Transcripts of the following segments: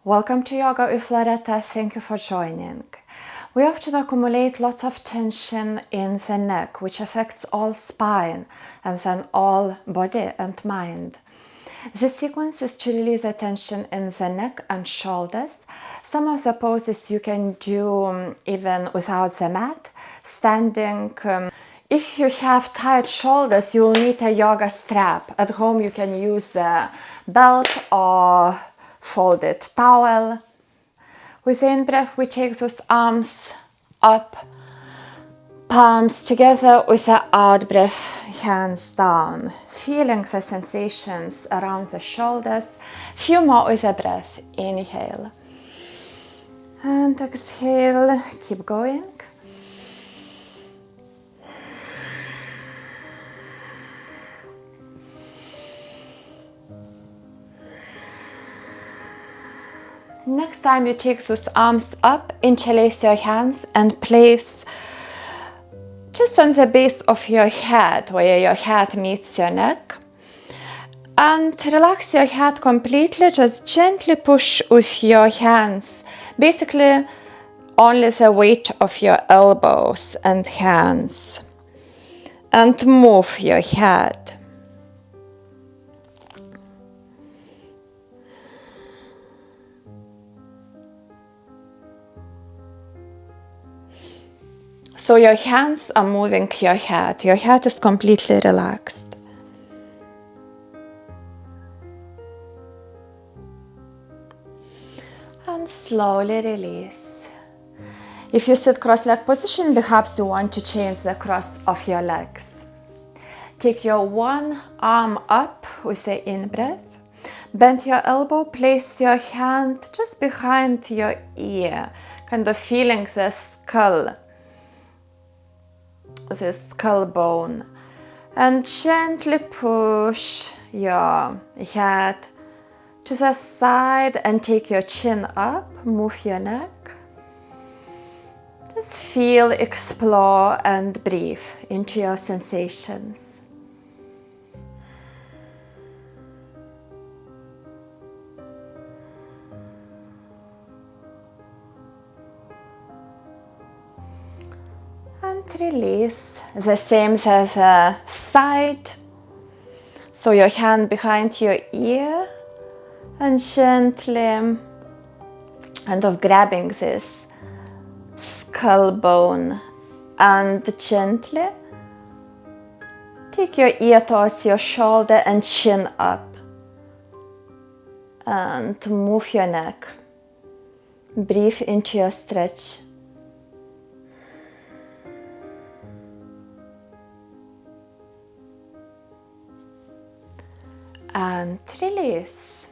Welcome to Yoga with Loreta. Thank you for joining. We often accumulate lots of tension in the neck, which affects all spine and then all body and mind. The sequence is to release the tension in the neck and shoulders. Some of the poses you can do even without the mat, standing. If you have tight shoulders, you will need a yoga strap. At home you can use the belt or folded towel. With the in-breath, we take those arms up, palms together. With the out-breath, hands down. Feeling the sensations around the shoulders. Few more with the breath. Inhale. And exhale. Keep going. Next time you take those arms up, interlace your hands and place just on the base of your head, where your head meets your neck. And relax your head completely, just gently push with your hands. Basically, only the weight of your elbows and hands. And move your head. So your hands are moving your head. Your head is completely relaxed. And slowly release. If you sit cross-leg position, perhaps you want to change the cross of your legs. Take your one arm up with the in-breath. Bend your elbow, place your hand just behind your ear, kind of feeling the skull. The skull bone, and gently push your head to the side and take your chin up, move your neck. Just feel, explore and breathe into your sensations. And release. The same as the side. So your hand behind your ear and gently kind of grabbing this skull bone and gently take your ear towards your shoulder and chin up and move your neck. Breathe into your stretch. And release.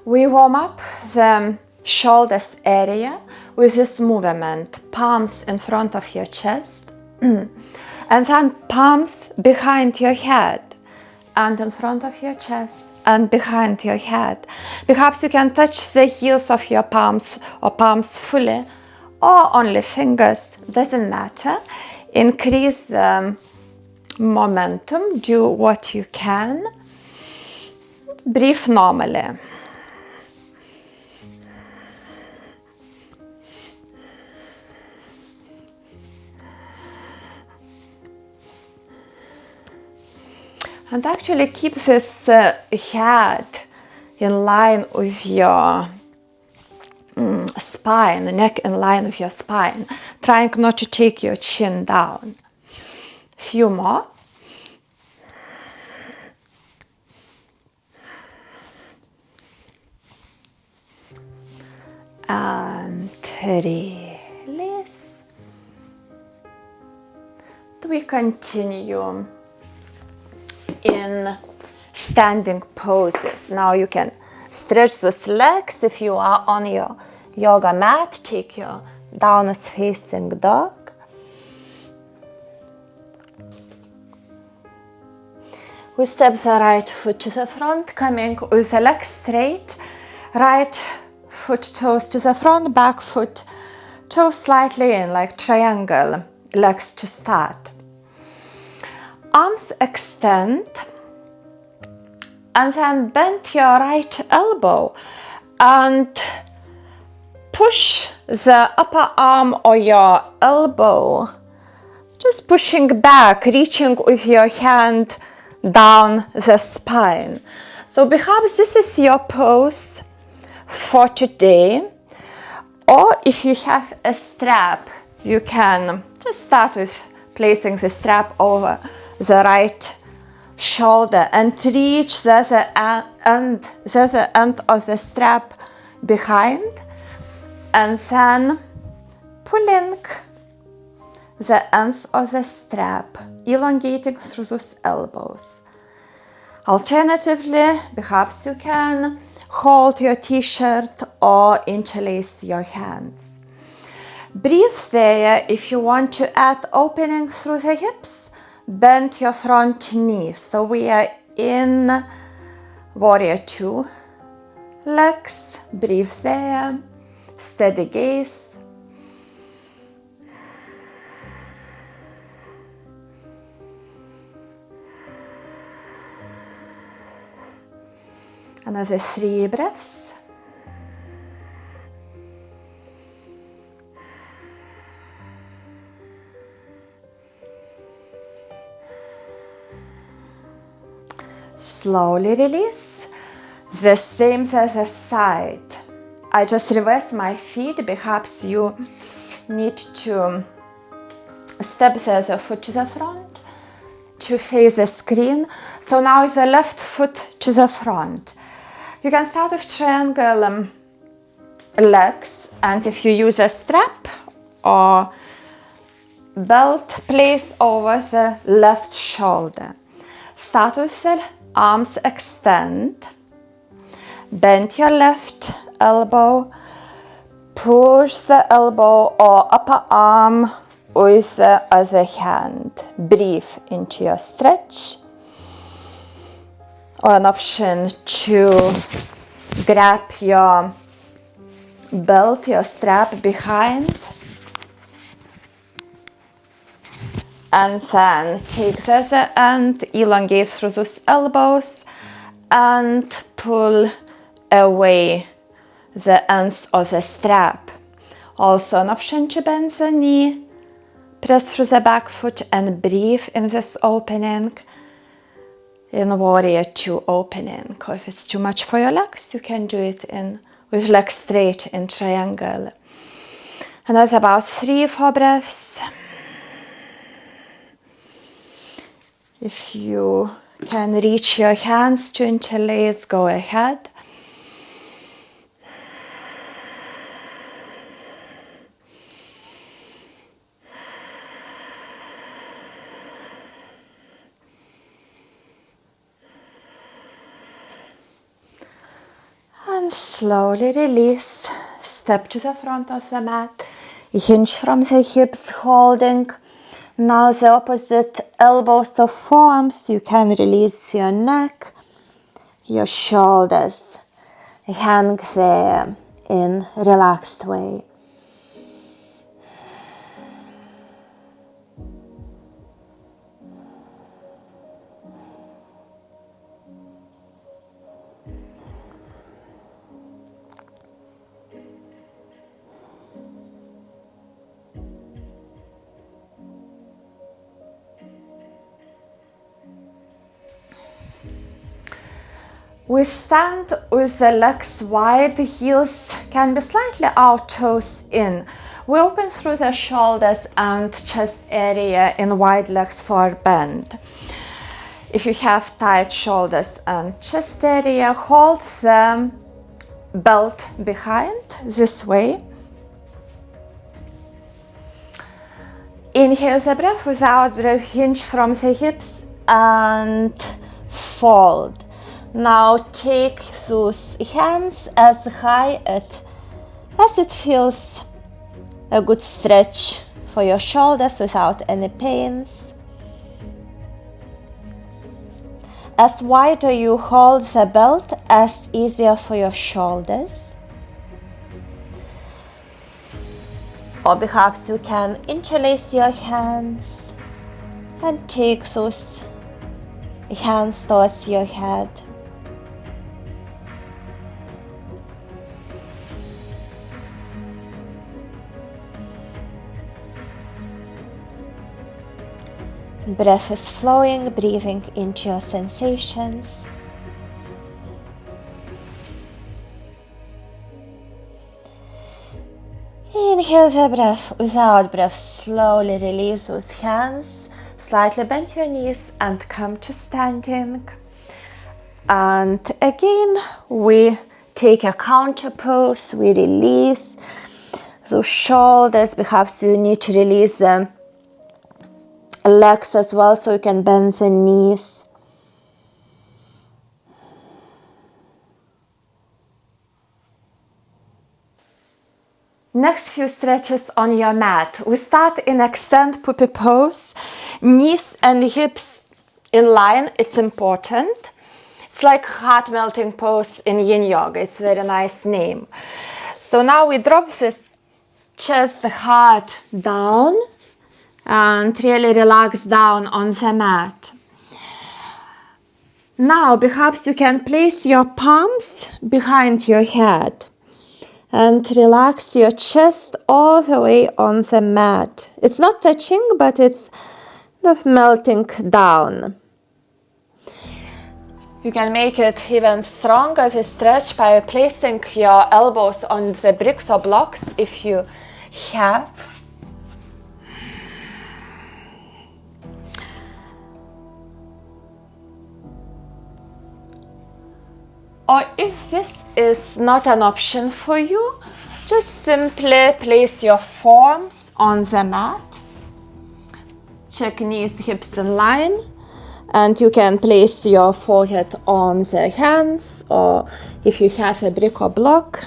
We warm up the shoulders area with this movement. Palms in front of your chest and then palms behind your head and in front of your chest and behind your head. Perhaps you can touch the heels of your palms or palms fully or only fingers, doesn't matter. Increase the momentum, do what you can. Breathe normally. And actually keep this head in line with your spine, the neck in line with your spine, trying not to take your chin down. Few more. And release. We continue in standing poses. Now you can stretch those legs. If you are on your yoga mat, take your downward facing dog. We step the right foot to the front, coming with the legs straight. Right foot toes to the front, back foot toes slightly in, like triangle, legs to start. Arms extend and then bend your right elbow And push the upper arm or your elbow, just pushing back, reaching with your hand down the spine. So perhaps this is your pose for today. Or if you have a strap, you can just start with placing the strap over the right shoulder and reach the end of the strap behind, and then pulling the ends of the strap, elongating through those elbows. Alternatively, perhaps you can hold your t-shirt or interlace your hands. Breathe there. If you want to add opening through the hips, bend your front knee. So we are in Warrior Two. Legs, breathe there. Steady gaze. Another 3 breaths. Slowly release. The same to the side. I just reverse my feet. Perhaps you need to step the foot to the front to face the screen. So now the left foot to the front. You can start with triangle legs, and if you use a strap or belt, place over the left shoulder. Start with the arms extend. Bend your left elbow. Push the elbow or upper arm with the other hand. Breathe into your stretch. Or an option to grab your belt, your strap behind, and then take the other end, elongate through those elbows, and pull away the ends of the strap. Also an option to bend the knee, press through the back foot, and breathe in this opening. In Warrior Two opening. Or if it's too much for your legs, you can do it with legs straight in triangle. And that's about 3-4 breaths. If you can reach your hands to interlace, go ahead. And slowly release. Step to the front of the mat. Hinge from the hips, holding. Now the opposite elbows or forearms. You can release your neck, your shoulders. Hang there in relaxed way. We stand with the legs wide, the heels can be slightly out, toes in. We open through the shoulders and chest area in wide legs for bend. If you have tight shoulders and chest area, hold the belt behind this way. Inhale the breath, without breath, hinge from the hips and fold. Now take those hands as high as it feels a good stretch for your shoulders without any pains. As wider you hold the belt, as easier for your shoulders. Or perhaps you can interlace your hands and take those hands towards your head. Breath is flowing, breathing into your sensations. Inhale the breath. Without breath, slowly release those hands. Slightly bend your knees and come to standing. And again, we take a counter pose. We release those shoulders. Perhaps you need to release the legs as well, so you can bend the knees. Next few stretches on your mat. We start in extend puppy pose. Knees and hips in line, it's important. It's like heart melting pose in yin yoga. It's a very nice name. So now we drop this chest, the heart down and really relax down on the mat. Now perhaps you can place your palms behind your head and relax your chest all the way on the mat. It's not touching, but it's kind of melting down. You can make it even stronger, the stretch, by placing your elbows on the bricks or blocks if you have. Or if this is not an option for you, just simply place your forearms on the mat. Check knees, hips in line. And you can place your forehead on the hands, or if you have a brick or block.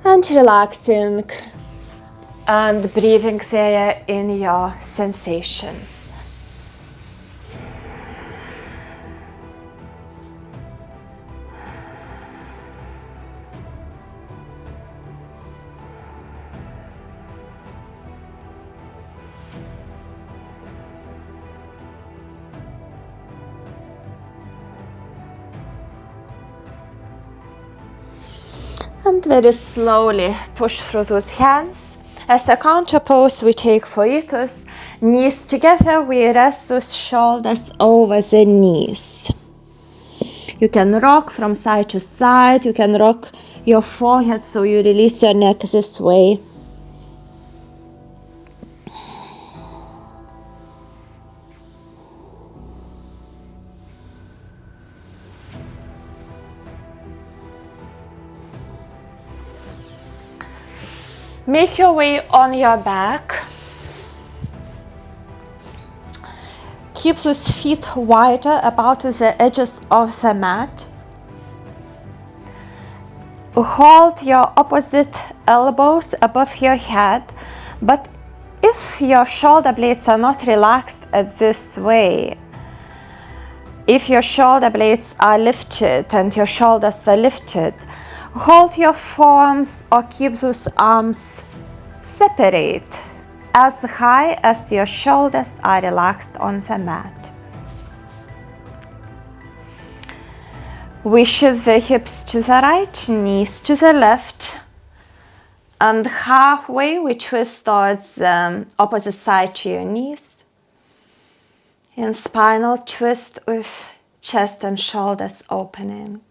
And relaxing and breathing there in your sensations. And very slowly push through those hands. As a counter pose, we take foetus, knees together. We rest those shoulders over the knees. You can rock from side to side. You can rock your forehead so you release your neck this way. Make your way on your back. Keep those feet wider about the edges of the mat. Hold your opposite elbows above your head, but if your shoulder blades are not relaxed this way, if your shoulder blades are lifted and your shoulders are lifted, hold your forearms or keep those arms separate as high as your shoulders are relaxed on the mat. We shift the hips to the right, knees to the left, and halfway we twist towards the opposite side to your knees. In spinal twist with chest and shoulders opening.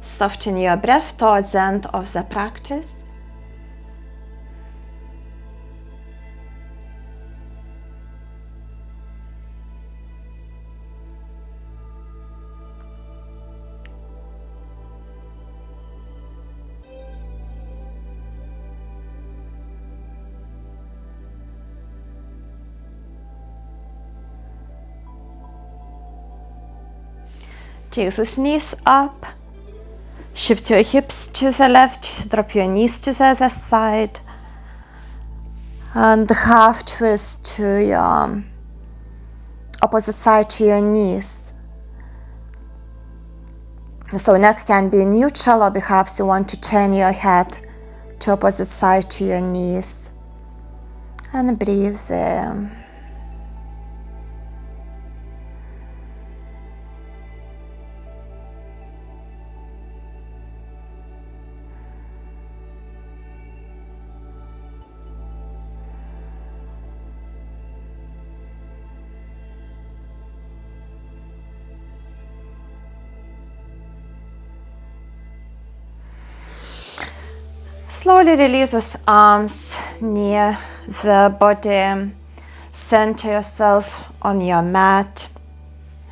Soften your breath towards the end of the practice. Take those knees up. Shift your hips to the left, drop your knees to the other side, and half twist to your opposite side to your knees. So neck can be neutral, or perhaps you want to turn your head to opposite side to your knees. And breathe there. Slowly release those arms near the body. Center yourself on your mat.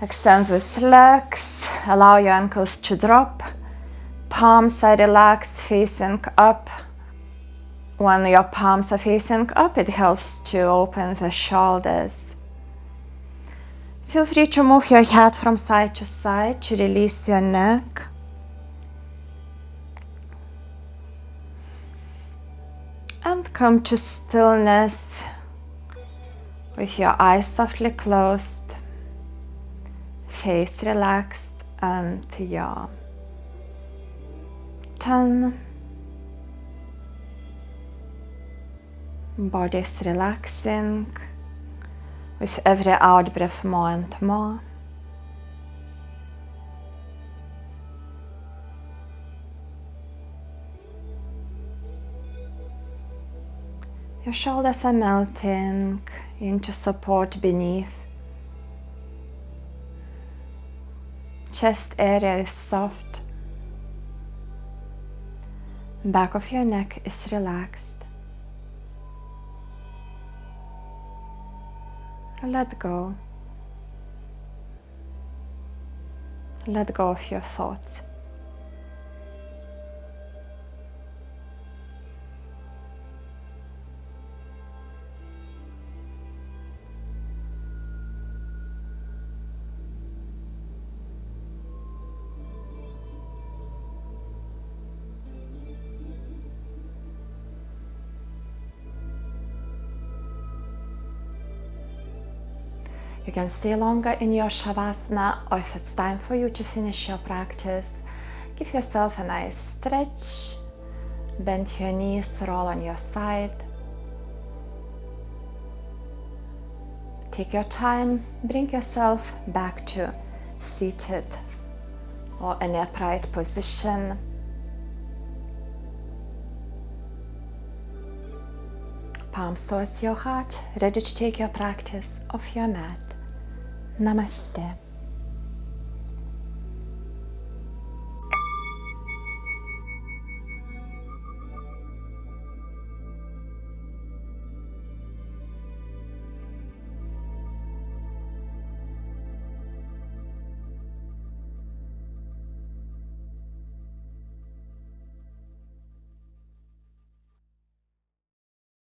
Extend those legs. Allow your ankles to drop. Palms are relaxed, facing up. When your palms are facing up, it helps to open the shoulders. Feel free to move your head from side to side to release your neck. And come to stillness with your eyes softly closed, face relaxed, and your tongue. Body is relaxing with every out breath more and more. Your shoulders are melting into support beneath. Chest area is soft. Back of your neck is relaxed. Let go. Let go of your thoughts. You can stay longer in your Shavasana, or if it's time for you to finish your practice, give yourself a nice stretch, bend your knees, roll on your side. Take your time, bring yourself back to seated or an upright position. Palms towards your heart, ready to take your practice off your mat. Namaste.